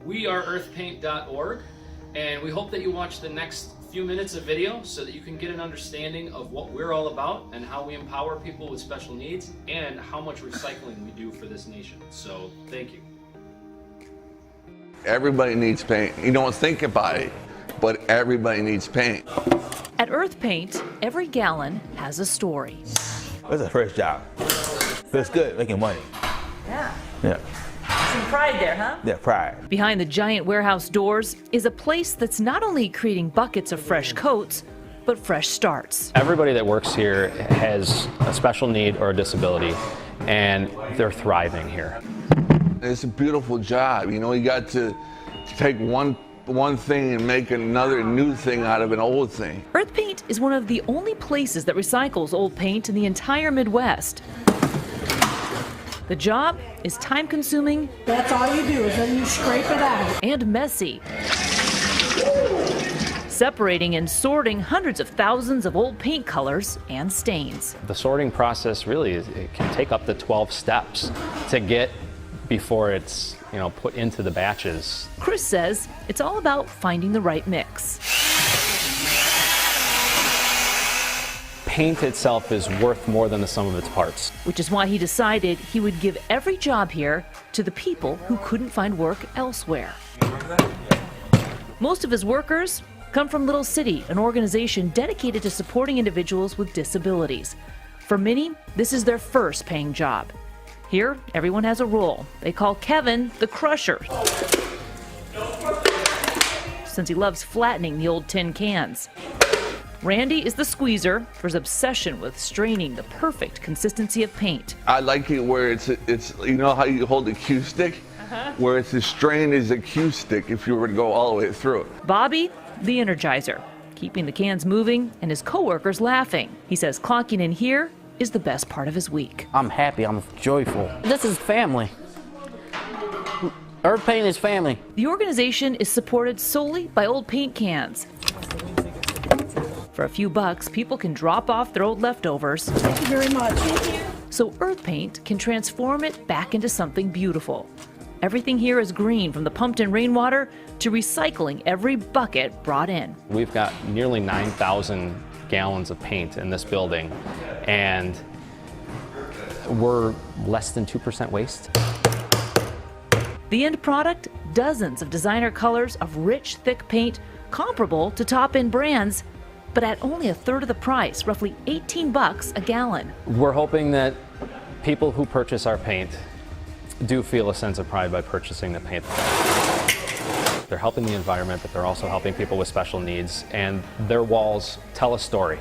We are earthpaint.org, and we hope that you watch the next few minutes of video so that you can get an understanding of what we're all about and how we empower people with special needs and how much recycling we do for this nation. So, thank you. Everybody needs paint. You don't think about it, but everybody needs paint. At Earth Paint, every gallon has a story. It's a fresh job. Feels good making money. Yeah. Yeah. Some pride there, huh? Yeah, pride. Behind the giant warehouse doors is a place that's not only creating buckets of fresh coats, but fresh starts. Everybody that works here has a special need or a disability, and they're thriving here. It's a beautiful job. You know, you got to take one thing and make another new thing out of an old thing. Earth Paint is one of the only places that recycles old paint in the entire Midwest. The job is time-consuming. That's all you do is then you scrape it out. And messy. Separating and sorting hundreds of thousands of old paint colors and stains. The sorting process really it can take up to 12 steps to get before it's put into the batches. Chris says it's all about finding the right mix. Paint itself is worth more than the sum of its parts. Which is why he decided he would give every job here to the people who couldn't find work elsewhere. Most of his workers come from Little City, an organization dedicated to supporting individuals with disabilities. For many, this is their first paying job. Here, everyone has a role. They call Kevin the crusher, since he loves flattening the old tin cans. Randy is the squeezer for his obsession with straining the perfect consistency of paint. I like it where it's you know how you hold a cue stick? Where it's as strained as a cue stick if you were to go all the way through it. Bobby, the energizer, keeping the cans moving and his coworkers laughing. He says clocking in here is the best part of his week. I'm happy, I'm joyful. This is family. Earth Paint is family. The organization is supported solely by old paint cans. For a few bucks, people can drop off their old leftovers. Thank you very much. Thank you. So Earth Paint can transform it back into something beautiful. Everything here is green, from the pumped-in rainwater to recycling every bucket brought in. We've got nearly 9,000 gallons of paint in this building, and we're less than 2% waste. The end product, dozens of designer colors of rich, thick paint comparable to top-end brands, but at only a third of the price, roughly 18 bucks a gallon. We're hoping that people who purchase our paint do feel a sense of pride by purchasing the paint. They're helping the environment, but they're also helping people with special needs, and their walls tell a story,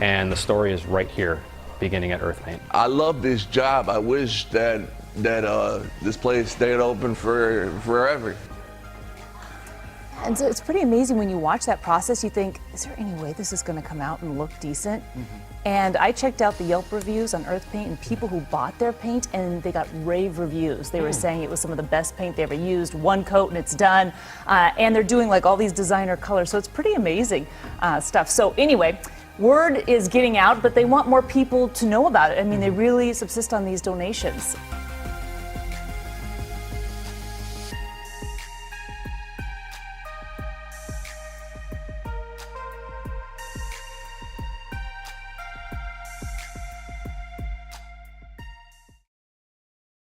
and the story is right here, beginning at Earth Paint. I love this job. I wish that this place stayed open for forever. And so it's pretty amazing when you watch that process, you think, is there any way this is going to come out and look decent? And I checked out the Yelp reviews on Earth Paint and people who bought their paint, and they got rave reviews. They were saying it was some of the best paint they ever used, one coat and it's done. And they're doing like all these designer colors, so it's pretty amazing stuff. So anyway, word is getting out, but they want more people to know about it. I mean, they really subsist on these donations.